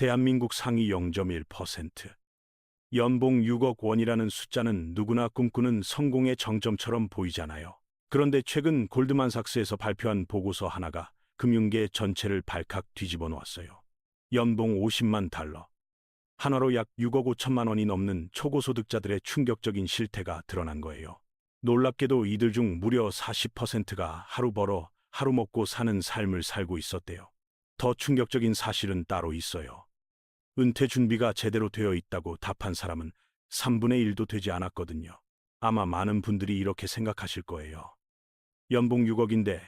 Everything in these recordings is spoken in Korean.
대한민국 상위 0.1%. 연봉 6억 원이라는 숫자는 누구나 꿈꾸는 성공의 정점처럼 보이잖아요. 그런데 최근 골드만삭스에서 발표한 보고서 하나가 금융계 전체를 발칵 뒤집어 놓았어요. 연봉 50만 달러. 한화로 약 6억 5천만 원이 넘는 초고소득자들의 충격적인 실태가 드러난 거예요. 놀랍게도 이들 중 무려 40%가 하루 벌어 하루 먹고 사는 삶을 살고 있었대요. 더 충격적인 사실은 따로 있어요. 은퇴 준비가 제대로 되어 있다고 답한 사람은 3분의 1도 되지 않았거든요. 아마 많은 분들이 이렇게 생각하실 거예요. 연봉 6억인데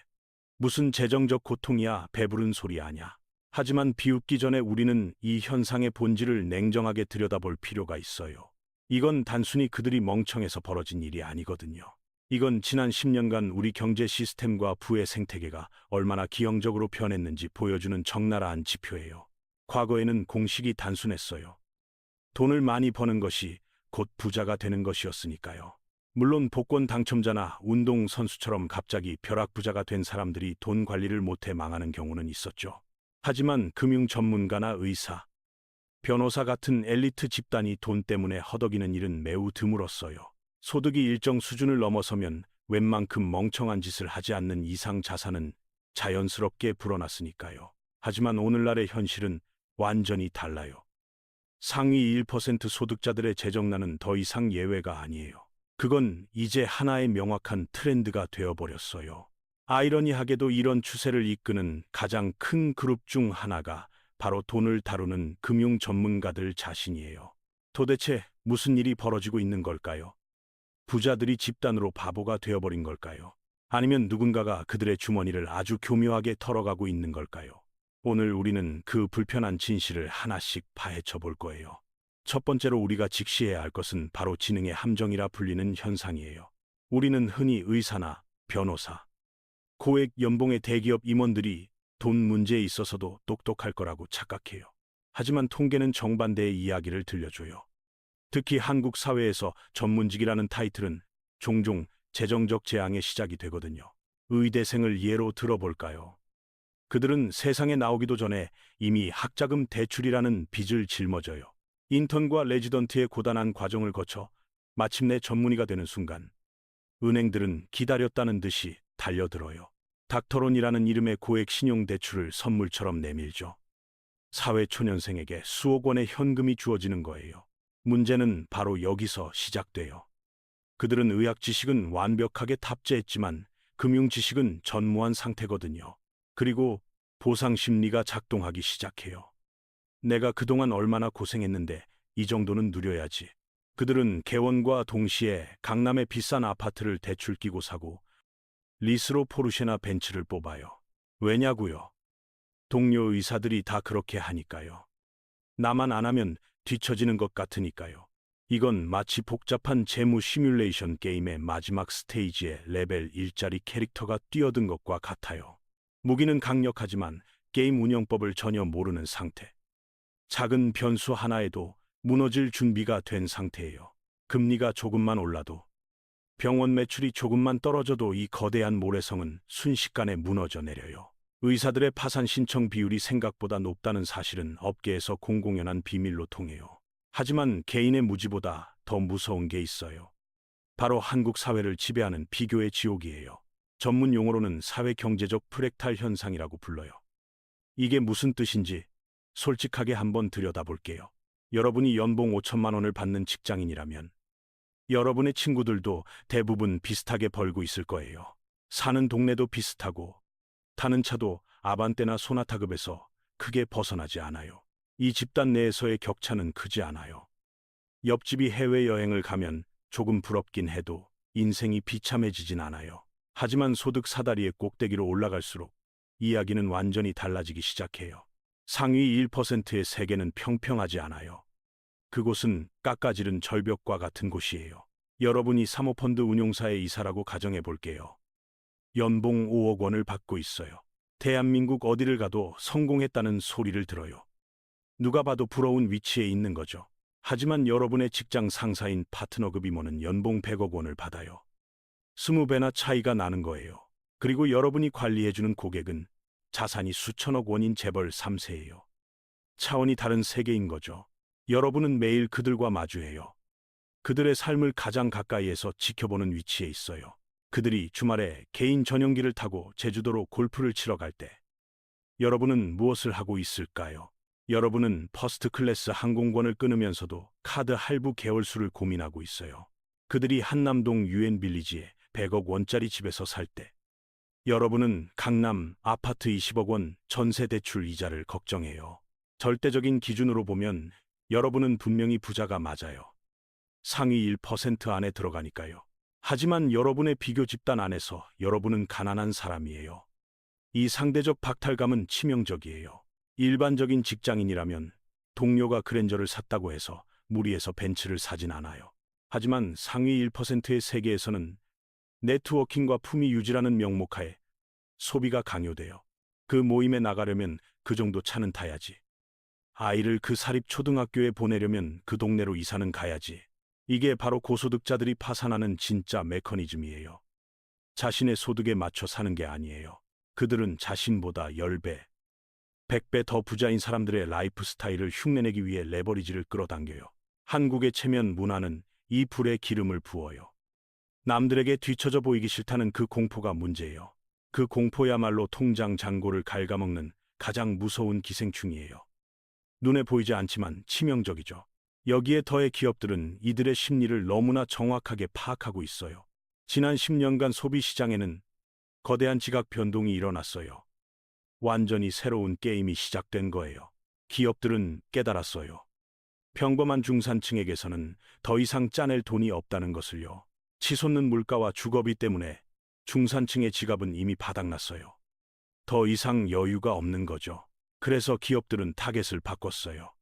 무슨 재정적 고통이야, 배부른 소리 아냐. 하지만 비웃기 전에 우리는 이 현상의 본질을 냉정하게 들여다볼 필요가 있어요. 이건 단순히 그들이 멍청해서 벌어진 일이 아니거든요. 이건 지난 10년간 우리 경제 시스템과 부의 생태계가 얼마나 기형적으로 변했는지 보여주는 적나라한 지표예요. 과거에는 공식이 단순했어요. 돈을 많이 버는 것이 곧 부자가 되는 것이었으니까요. 물론 복권 당첨자나 운동선수처럼 갑자기 벼락부자가 된 사람들이 돈 관리를 못해 망하는 경우는 있었죠. 하지만 금융 전문가나 의사, 변호사 같은 엘리트 집단이 돈 때문에 허덕이는 일은 매우 드물었어요. 소득이 일정 수준을 넘어서면 웬만큼 멍청한 짓을 하지 않는 이상 자산은 자연스럽게 불어났으니까요. 하지만 오늘날의 현실은 완전히 달라요. 상위 1% 소득자들의 재정난은 더 이상 예외가 아니에요. 그건 이제 하나의 명확한 트렌드가 되어버렸어요. 아이러니하게도 이런 추세를 이끄는 가장 큰 그룹 중 하나가 바로 돈을 다루는 금융 전문가들 자신이에요. 도대체 무슨 일이 벌어지고 있는 걸까요? 부자들이 집단으로 바보가 되어버린 걸까요? 아니면 누군가가 그들의 주머니를 아주 교묘하게 털어가고 있는 걸까요? 오늘 우리는 그 불편한 진실을 하나씩 파헤쳐 볼 거예요. 첫 번째로 우리가 직시해야 할 것은 바로 지능의 함정이라 불리는 현상이에요. 우리는 흔히 의사나 변호사, 고액 연봉의 대기업 임원들이 돈 문제에 있어서도 똑똑할 거라고 착각해요. 하지만 통계는 정반대의 이야기를 들려줘요. 특히 한국 사회에서 전문직이라는 타이틀은 종종 재정적 재앙의 시작이 되거든요. 의대생을 예로 들어볼까요? 그들은 세상에 나오기도 전에 이미 학자금 대출이라는 빚을 짊어져요. 인턴과 레지던트의 고단한 과정을 거쳐 마침내 전문의가 되는 순간 은행들은 기다렸다는 듯이 달려들어요. 닥터론이라는 이름의 고액 신용대출을 선물처럼 내밀죠. 사회초년생에게 수억 원의 현금이 주어지는 거예요. 문제는 바로 여기서 시작돼요. 그들은 의학 지식은 완벽하게 탑재했지만 금융 지식은 전무한 상태거든요. 그리고 보상 심리가 작동하기 시작해요. 내가 그동안 얼마나 고생했는데 이 정도는 누려야지. 그들은 개원과 동시에 강남의 비싼 아파트를 대출 끼고 사고 리스로 포르쉐나 벤츠를 뽑아요. 왜냐고요? 동료 의사들이 다 그렇게 하니까요. 나만 안 하면 뒤처지는 것 같으니까요. 이건 마치 복잡한 재무 시뮬레이션 게임의 마지막 스테이지에 레벨 1짜리 캐릭터가 뛰어든 것과 같아요. 무기는 강력하지만 게임 운영법을 전혀 모르는 상태. 작은 변수 하나에도 무너질 준비가 된 상태예요. 금리가 조금만 올라도, 병원 매출이 조금만 떨어져도 이 거대한 모래성은 순식간에 무너져 내려요. 의사들의 파산 신청 비율이 생각보다 높다는 사실은 업계에서 공공연한 비밀로 통해요. 하지만 개인의 무지보다 더 무서운 게 있어요. 바로 한국 사회를 지배하는 비교의 지옥이에요. 전문 용어로는 사회경제적 프랙탈 현상이라고 불러요. 이게 무슨 뜻인지 솔직하게 한번 들여다볼게요. 여러분이 연봉 5천만 원을 받는 직장인이라면 여러분의 친구들도 대부분 비슷하게 벌고 있을 거예요. 사는 동네도 비슷하고 타는 차도 아반떼나 소나타급에서 크게 벗어나지 않아요. 이 집단 내에서의 격차는 크지 않아요. 옆집이 해외여행을 가면 조금 부럽긴 해도 인생이 비참해지진 않아요. 하지만 소득 사다리의 꼭대기로 올라갈수록 이야기는 완전히 달라지기 시작해요. 상위 1%의 세계는 평평하지 않아요. 그곳은 깎아지른 절벽과 같은 곳이에요. 여러분이 사모펀드 운용사의 이사라고 가정해 볼게요. 연봉 5억 원을 받고 있어요. 대한민국 어디를 가도 성공했다는 소리를 들어요. 누가 봐도 부러운 위치에 있는 거죠. 하지만 여러분의 직장 상사인 파트너급 임원은 연봉 100억 원을 받아요. 20배나 차이가 나는 거예요. 그리고 여러분이 관리해주는 고객은 자산이 수천억 원인 재벌 3세예요. 차원이 다른 세계인 거죠. 여러분은 매일 그들과 마주해요. 그들의 삶을 가장 가까이에서 지켜보는 위치에 있어요. 그들이 주말에 개인 전용기를 타고 제주도로 골프를 치러 갈 때 여러분은 무엇을 하고 있을까요? 여러분은 퍼스트 클래스 항공권을 끊으면서도 카드 할부 개월수를 고민하고 있어요. 그들이 한남동 유엔 빌리지에 100억 원짜리 집에서 살 때 여러분은 강남 아파트 20억 원 전세 대출 이자를 걱정해요. 절대적인 기준으로 보면 여러분은 분명히 부자가 맞아요. 상위 1% 안에 들어가니까요. 하지만 여러분의 비교 집단 안에서 여러분은 가난한 사람이에요. 이 상대적 박탈감은 치명적이에요. 일반적인 직장인이라면 동료가 그랜저를 샀다고 해서 무리해서 벤츠를 사진 않아요. 하지만 상위 1%의 세계에서는 네트워킹과 품위 유지라는 명목하에 소비가 강요돼요. 그 모임에 나가려면 그 정도 차는 타야지. 아이를 그 사립 초등학교에 보내려면 그 동네로 이사는 가야지. 이게 바로 고소득자들이 파산하는 진짜 메커니즘이에요. 자신의 소득에 맞춰 사는 게 아니에요. 그들은 자신보다 10배, 100배 더 부자인 사람들의 라이프 스타일을 흉내내기 위해 레버리지를 끌어당겨요. 한국의 체면 문화는 이 불에 기름을 부어요. 남들에게 뒤처져 보이기 싫다는 그 공포가 문제예요. 그 공포야말로 통장 잔고를 갉아먹는 가장 무서운 기생충이에요. 눈에 보이지 않지만 치명적이죠. 여기에 더해 기업들은 이들의 심리를 너무나 정확하게 파악하고 있어요. 지난 10년간 소비시장에는 거대한 지각 변동이 일어났어요. 완전히 새로운 게임이 시작된 거예요. 기업들은 깨달았어요. 평범한 중산층에게서는 더 이상 짜낼 돈이 없다는 것을요. 치솟는 물가와 주거비 때문에 중산층의 지갑은 이미 바닥났어요. 더 이상 여유가 없는 거죠. 그래서 기업들은 타겟을 바꿨어요.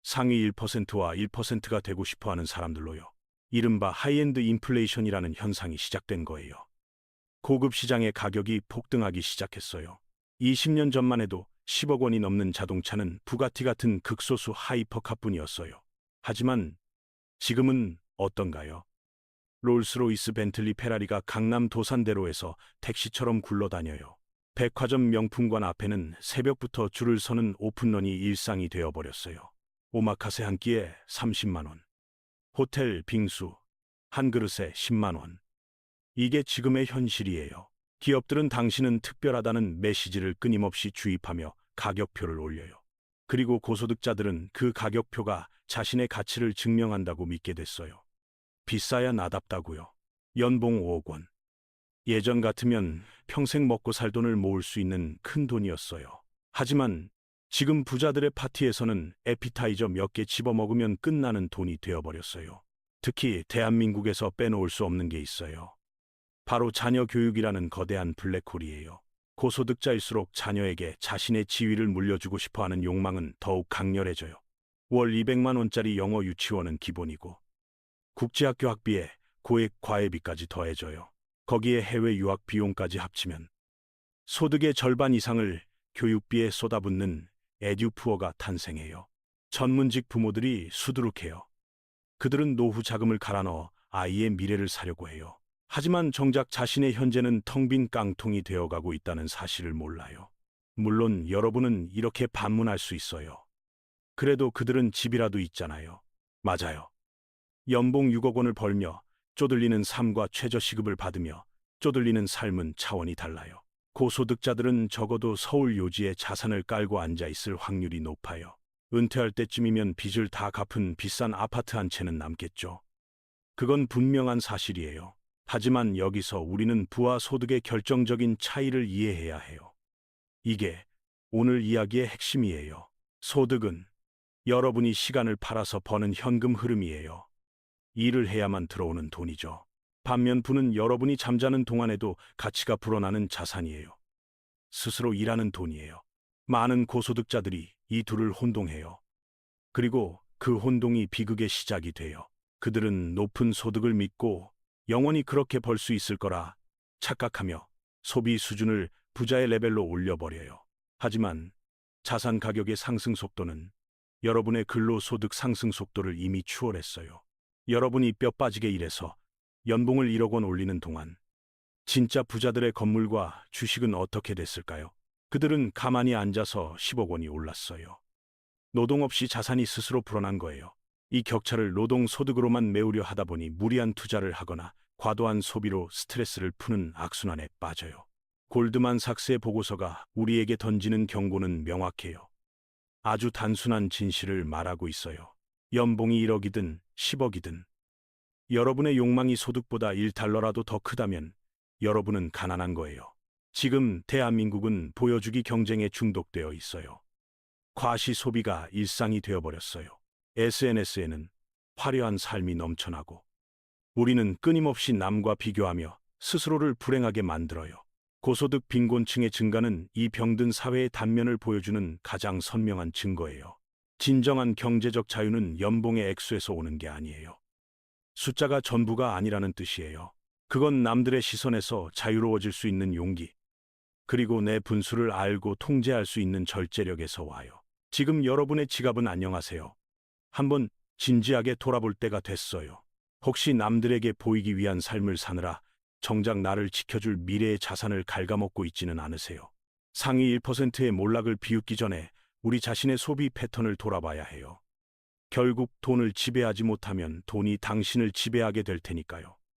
상위 1%와 1%가 되고 싶어하는 사람들로요. 이른바 하이엔드 인플레이션이라는 현상이 시작된 거예요. 고급 시장의 가격이 폭등하기 시작했어요. 20년 전만 해도 10억 원이 넘는 자동차는 부가티 같은 극소수 하이퍼카뿐이었어요. 하지만 지금은 어떤가요? 롤스로이스 벤틀리 페라리가 강남 도산대로에서 택시처럼 굴러다녀요. 백화점 명품관 앞에는 새벽부터 줄을 서는 오픈런이 일상이 되어버렸어요. 오마카세 한 끼에 30만 원. 호텔 빙수 한 그릇에 10만 원. 이게 지금의 현실이에요. 기업들은 당신은 특별하다는 메시지를 끊임없이 주입하며 가격표를 올려요. 그리고 고소득자들은 그 가격표가 자신의 가치를 증명한다고 믿게 됐어요. 비싸야 나답다고요. 연봉 5억 원. 예전 같으면 평생 먹고 살 돈을 모을 수 있는 큰 돈이었어요. 하지만 지금 부자들의 파티에서는 에피타이저 몇 개 집어먹으면 끝나는 돈이 되어버렸어요. 특히 대한민국에서 빼놓을 수 없는 게 있어요. 바로 자녀 교육이라는 거대한 블랙홀이에요. 고소득자일수록 자녀에게 자신의 지위를 물려주고 싶어하는 욕망은 더욱 강렬해져요. 월 200만 원짜리 영어 유치원은 기본이고 국제학교 학비에 고액 과외비까지 더해져요. 거기에 해외 유학 비용까지 합치면 소득의 절반 이상을 교육비에 쏟아붓는 에듀푸어가 탄생해요. 전문직 부모들이 수두룩해요. 그들은 노후 자금을 갈아 넣어 아이의 미래를 사려고 해요. 하지만 정작 자신의 현재는 텅 빈 깡통이 되어가고 있다는 사실을 몰라요. 물론 여러분은 이렇게 반문할 수 있어요. 그래도 그들은 집이라도 있잖아요. 맞아요. 연봉 6억 원을 벌며 쪼들리는 삶과 최저시급을 받으며 쪼들리는 삶은 차원이 달라요. 고소득자들은 적어도 서울 요지에 자산을 깔고 앉아있을 확률이 높아요. 은퇴할 때쯤이면 빚을 다 갚은 비싼 아파트 한 채는 남겠죠. 그건 분명한 사실이에요. 하지만 여기서 우리는 부와 소득의 결정적인 차이를 이해해야 해요. 이게 오늘 이야기의 핵심이에요. 소득은 여러분이 시간을 팔아서 버는 현금 흐름이에요. 일을 해야만 들어오는 돈이죠. 반면 부는 여러분이 잠자는 동안에도 가치가 불어나는 자산이에요. 스스로 일하는 돈이에요. 많은 고소득자들이 이 둘을 혼동해요. 그리고 그 혼동이 비극의 시작이 돼요. 그들은 높은 소득을 믿고 영원히 그렇게 벌 수 있을 거라 착각하며 소비 수준을 부자의 레벨로 올려버려요. 하지만 자산 가격의 상승 속도는 여러분의 근로소득 상승 속도를 이미 추월했어요. 여러분이 뼈 빠지게 일해서 연봉을 1억 원 올리는 동안 진짜 부자들의 건물과 주식은 어떻게 됐을까요? 그들은 가만히 앉아서 10억 원이 올랐어요. 노동 없이 자산이 스스로 불어난 거예요. 이 격차를 노동 소득으로만 메우려 하다 보니 무리한 투자를 하거나 과도한 소비로 스트레스를 푸는 악순환에 빠져요. 골드만삭스의 보고서가 우리에게 던지는 경고는 명확해요. 아주 단순한 진실을 말하고 있어요. 연봉이 1억이든 10억이든 여러분의 욕망이 소득보다 1달러라도 더 크다면 여러분은 가난한 거예요. 지금 대한민국은 보여주기 경쟁에 중독되어 있어요. 과시 소비가 일상이 되어버렸어요. SNS에는 화려한 삶이 넘쳐나고 우리는 끊임없이 남과 비교하며 스스로를 불행하게 만들어요. 고소득 빈곤층의 증가는 이 병든 사회의 단면을 보여주는 가장 선명한 증거예요. 진정한 경제적 자유는 연봉의 액수에서 오는 게 아니에요. 숫자가 전부가 아니라는 뜻이에요. 그건 남들의 시선에서 자유로워질 수 있는 용기, 그리고 내 분수를 알고 통제할 수 있는 절제력에서 와요. 지금 여러분의 지갑은 안녕하세요. 한번 진지하게 돌아볼 때가 됐어요. 혹시 남들에게 보이기 위한 삶을 사느라 정작 나를 지켜줄 미래의 자산을 갉아먹고 있지는 않으세요? 상위 1%의 몰락을 비웃기 전에 우리 자신의 소비 패턴을 돌아봐야 해요. 결국 돈을 지배하지 못하면 돈이 당신을 지배하게 될 테니까요.